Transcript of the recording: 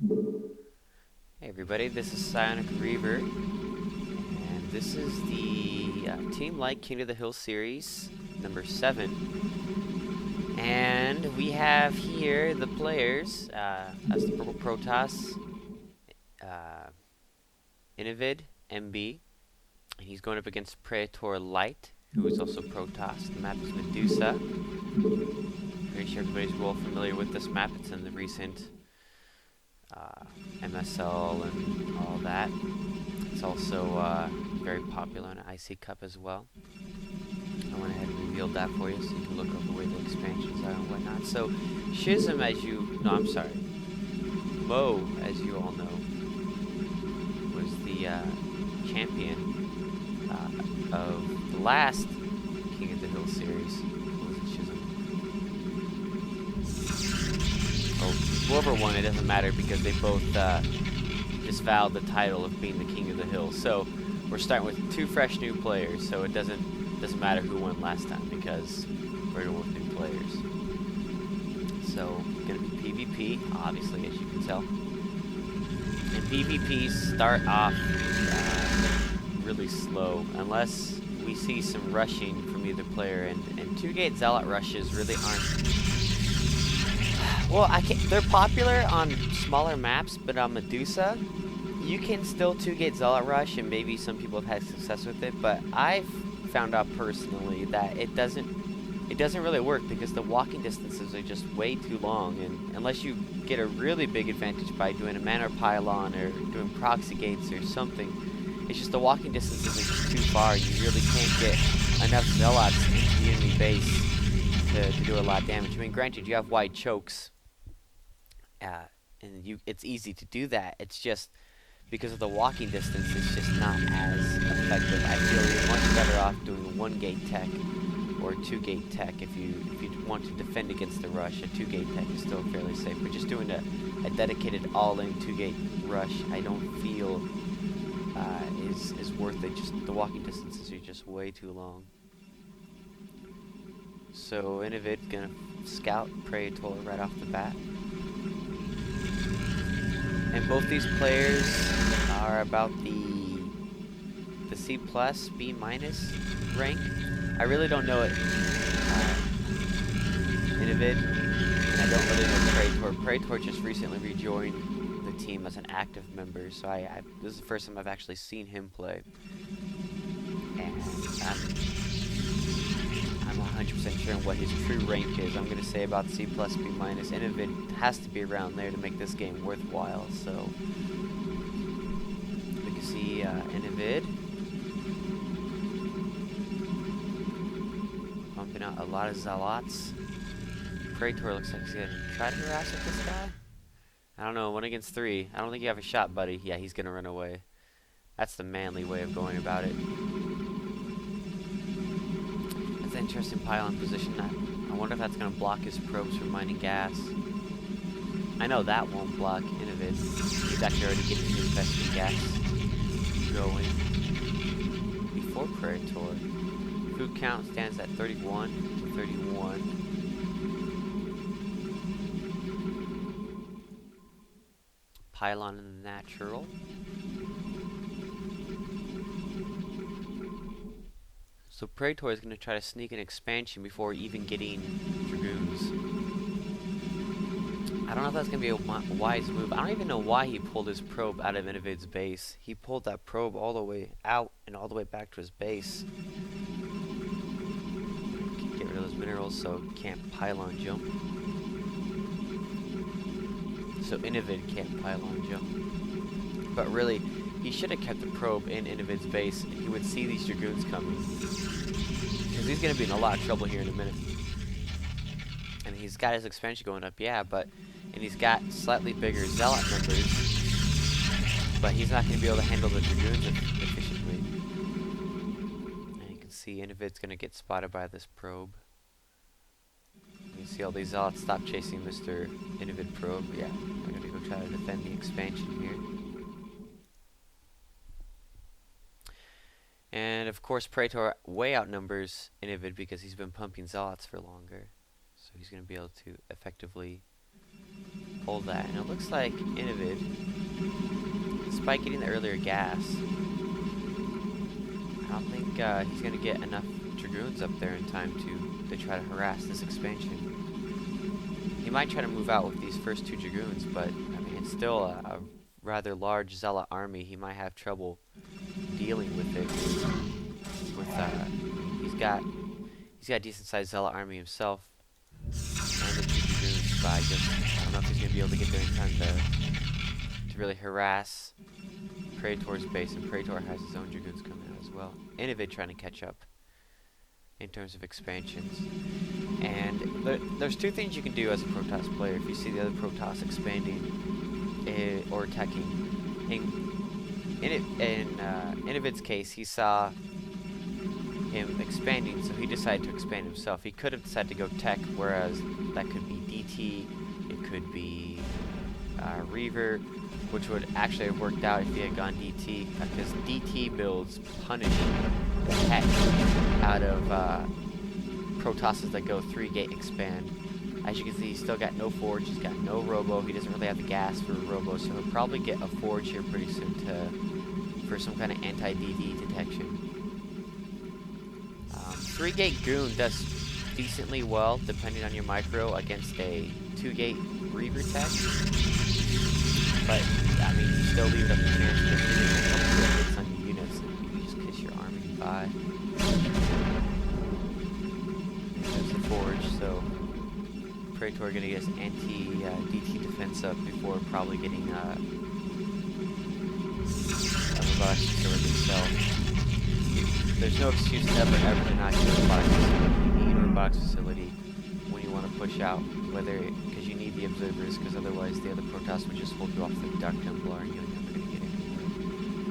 Hey everybody, this is PsyonicReaver, and this is the Team LighT King of the Hill series, number 7. And we have here the players, as the Purple Protoss, uh, Enivid, MB, and he's going up against Preator LighT, who is also Protoss. The map is Medusa. Pretty sure everybody's well familiar with this map. It's in the recent MSL and all that. It's also very popular in IC Cup as well. I went ahead and revealed that for you so you can look over where the expansions are and whatnot. So, Schism, Mo, as you all know, was the champion of the last King of the Hill series. What was it, Schism? Oh, whoever won, it doesn't matter because they both disavowed the title of being the King of the Hill. So we're starting with 2 fresh new players. So it doesn't matter who won last time because we're going with new players. So gonna be PvP, obviously, as you can tell. And PvPs start off really slow unless we see some rushing from either player, and 2-gate Zealot rushes really aren't. Well, they're popular on smaller maps, but on Medusa, you can still 2-gate Zealot rush, and maybe some people have had success with it, but I've found out personally that it doesn't really work because the walking distances are just way too long, and unless you get a really big advantage by doing a manor pylon or doing proxy gates or something, it's just the walking distances are just too far. You really can't get enough Zealots into the enemy base to do a lot of damage. I mean, granted, you have wide chokes, and it's easy to do that. It's just because of the walking distance, it's just not as effective. I feel you're much better off doing a 1-gate tech or a 2-gate tech if you want to defend against the rush. A 2-gate tech is still fairly safe, but just doing a dedicated all-in 2-gate rush, I don't feel is worth it. Just the walking distances are just way too long. So Enivid gonna scout Preator right off the bat. And both these players are about the C+, B- rank. I really don't know it. Enivid, and I don't really know Preator. Preator just recently rejoined the team as an active member, so this is the first time I've actually seen him play. And I'm 100% sure on what his true rank is. I'm going to say about C+, B-. Enivid has to be around there to make this game worthwhile, so we can see Enivid pumping out a lot of Zealots. Preator looks like he's going to try to harass with this guy. I don't know, 1 against 3. I don't think you have a shot, buddy. Yeah, he's going to run away. That's the manly way of going about it. That's an interesting pylon position. I wonder if that's going to block his probes from mining gas. I know that won't block Enivid. He's actually already getting his best gas going before Preator. Food count stands at 31 to 31. Pylon in the natural. So Preator is going to try to sneak an expansion before even getting Dragoons. I don't know if that's going to be a wise move. I don't even know why he pulled his probe out of Enivid's base. He pulled that probe all the way out and all the way back to his base. Get rid of those minerals so he can't pylon jump. So Enivid can't pylon jump. But really, he should have kept the probe in Enivid's base, and he would see these Dragoons coming. Because he's going to be in a lot of trouble here in a minute. And he's got his expansion going up, yeah, and he's got slightly bigger Zealot numbers, but he's not going to be able to handle the Dragoons efficiently. And you can see Enivid's going to get spotted by this probe. You see all these Zealots stop chasing Mr. Enivid probe. Yeah, we're going to go try to defend the expansion here. And of course, Preator way outnumbers Enivid because he's been pumping Zealots for longer. So he's going to be able to effectively hold that. And it looks like Enivid, despite getting the earlier gas, I don't think he's going to get enough Dragoons up there in time to try to harass this expansion. He might try to move out with these first 2 Dragoons, but I mean, it's still a rather large Zealot army. He might have trouble dealing with it. He's got a decent sized Zealot army himself, and the 2 Dragoons. But I don't know if he's gonna be able to get there in time to really harass Preator's base. And Preator has his own Dragoons coming out as well. Enivid trying to catch up in terms of expansions. And there's 2 things you can do as a Protoss player if you see the other Protoss expanding or attacking. In Enivid's case, he saw him expanding, so he decided to expand himself. He could have decided to go tech, whereas that could be DT, it could be Reaver, which would actually have worked out if he had gone DT, because DT builds punish the heck out of Protosses that go 3-gate expand. As you can see, he's still got no forge, he's got no robo, he doesn't really have the gas for robo, so he'll probably get a forge here pretty soon for some kind of anti-DD detection. 3-gate Goon does decently well, depending on your micro, against a 2-gate Reaver tech. But, I mean, you still leave it up to chance because you get a couple of hits on your units and you just kiss your army by. There's the forge, so Preator gonna get his anti-DT defense up before probably getting a robotics facility himself. There's no excuse ever to not get a robotics facility. You need a robotics facility when you want to push out, because you need the observers, because otherwise the other Protoss would just hold you off the Dark Templar and you'll never